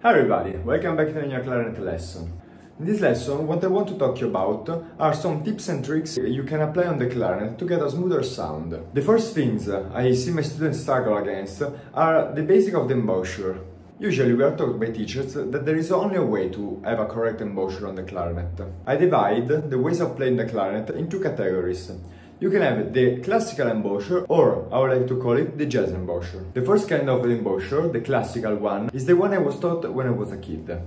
Hi everybody, welcome back to a new clarinet lesson. In this lesson, what I want to talk to you about are some tips and tricks you can apply on the clarinet to get a smoother sound. The first things I see my students struggle against are the basic of the embouchure. Usually we are taught by teachers that there is only a way to have a correct embouchure on the clarinet. I divide the ways of playing the clarinet in two categories. You can have the classical embouchure, or I would like to call it the jazz embouchure. The first kind of embouchure, the classical one, is the one I was taught when I was a kid.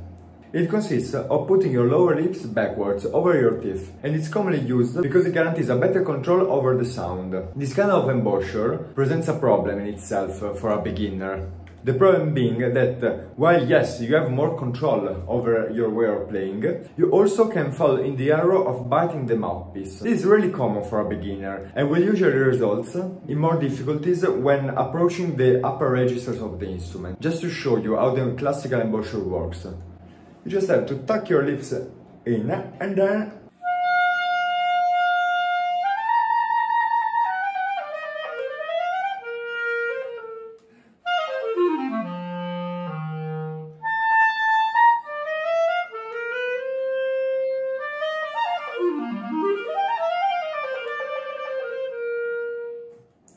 It consists of putting your lower lips backwards over your teeth, and it's commonly used because it guarantees a better control over the sound. This kind of embouchure presents a problem in itself for a beginner. The problem being that, while yes, you have more control over your way of playing, you also can fall in the error of biting the mouthpiece. This is really common for a beginner and will usually result in more difficulties when approaching the upper registers of the instrument. Just to show you how the classical embouchure works, you just have to tuck your lips in and then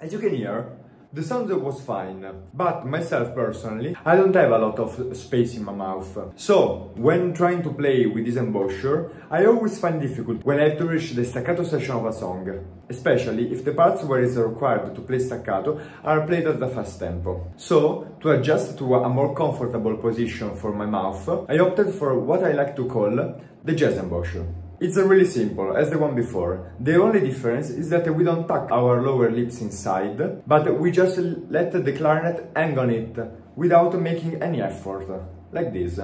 as you can hear, the sound was fine, but myself personally, I don't have a lot of space in my mouth. So, when trying to play with this embouchure, I always find difficult when I have to reach the staccato section of a song, especially if the parts where it's required to play staccato are played at a fast tempo. So, to adjust to a more comfortable position for my mouth, I opted for what I like to call the jazz embouchure. It's really simple, as the one before. The only difference is that we don't tuck our lower lips inside, but we just let the clarinet hang on it, without making any effort, like this.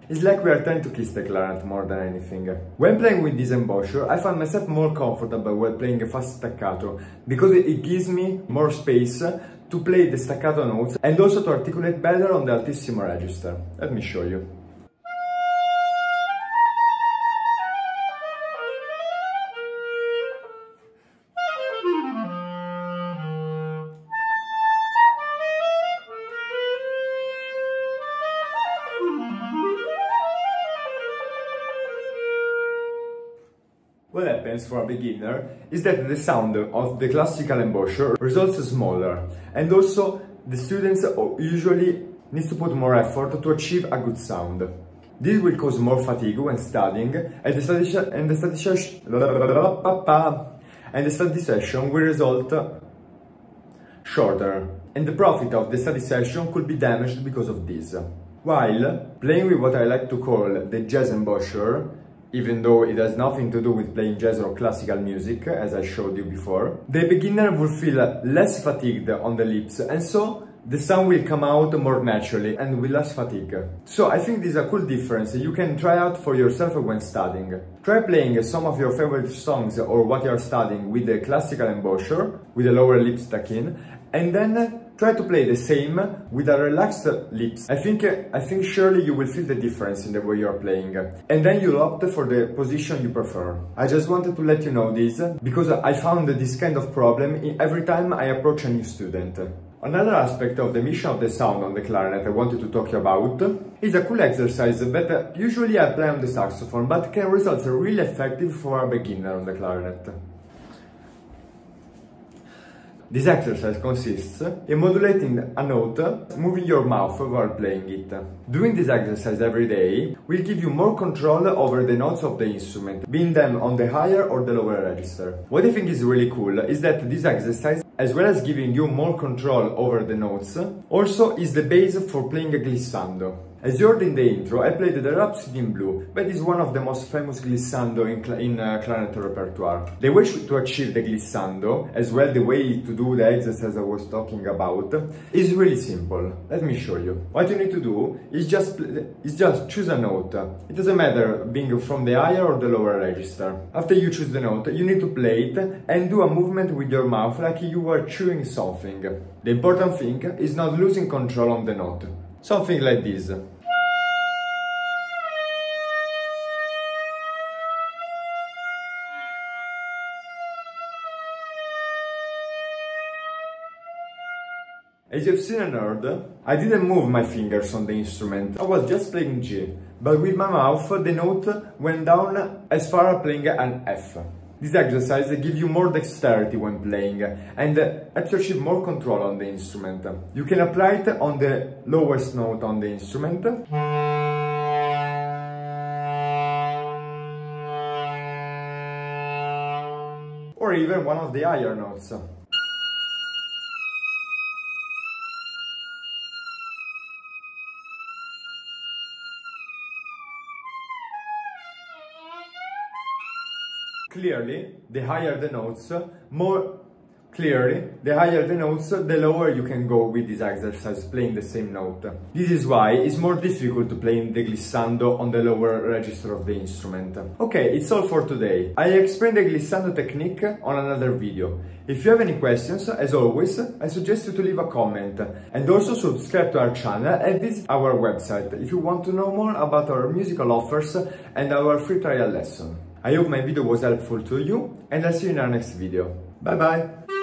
It's like we are trying to kiss the clarinet more than anything. When playing with this embouchure, I find myself more comfortable while playing a fast staccato, because it gives me more space to play the staccato notes and also to articulate better on the altissimo register. Let me show you. What happens for a beginner is that the sound of the classical embouchure results smaller, and also the students usually need to put more effort to achieve a good sound. This will cause more fatigue when studying, and the study session will result shorter, and the profit of the study session could be damaged because of this. While playing with what I like to call the jazz embouchure, even though it has nothing to do with playing jazz or classical music, as I showed you before, the beginner will feel less fatigued on the lips, and so the sound will come out more naturally and with less fatigue. So I think this is a cool difference you can try out for yourself when studying. Try playing some of your favorite songs or what you are studying with the classical embouchure, with the lower lips tucked in, and then try to play the same with a relaxed lips. I think surely you will feel the difference in the way you're playing, and then you'll opt for the position you prefer. I just wanted to let you know this, because I found this kind of problem every time I approach a new student. Another aspect of the mission of the sound on the clarinet I wanted to talk about is a cool exercise that usually I play on the saxophone, but can result really effective for a beginner on the clarinet. This exercise consists in modulating a note, moving your mouth while playing it. Doing this exercise every day will give you more control over the notes of the instrument, being them on the higher or the lower register. What I think is really cool is that this exercise, as well as giving you more control over the notes, also is the base for playing a glissando. As you heard in the intro, I played the Rhapsody in Blue, that is one of the most famous glissando in clarinet repertoire. The way to achieve the glissando, as well the way to do the exercise I was talking about, is really simple. Let me show you. What you need to do is just choose a note. It doesn't matter being from the higher or the lower register. After you choose the note, you need to play it and do a movement with your mouth like you were chewing something. The important thing is not losing control on the note. Something like this. As you've seen and heard, I didn't move my fingers on the instrument, I was just playing G, but with my mouth the note went down as far as playing an F. This exercise gives you more dexterity when playing and helps you achieve more control on the instrument. You can apply it on the lowest note on the instrument, or even one of the higher notes. Clearly, the higher the notes, the lower you can go with this exercise, playing the same note. This is why it's more difficult to play the glissando on the lower register of the instrument. Okay, it's all for today. I explained the glissando technique on another video. If you have any questions, as always, I suggest you to leave a comment and also subscribe to our channel and visit our website if you want to know more about our musical offers and our free trial lesson. I hope my video was helpful to you and I'll see you in our next video. Bye bye!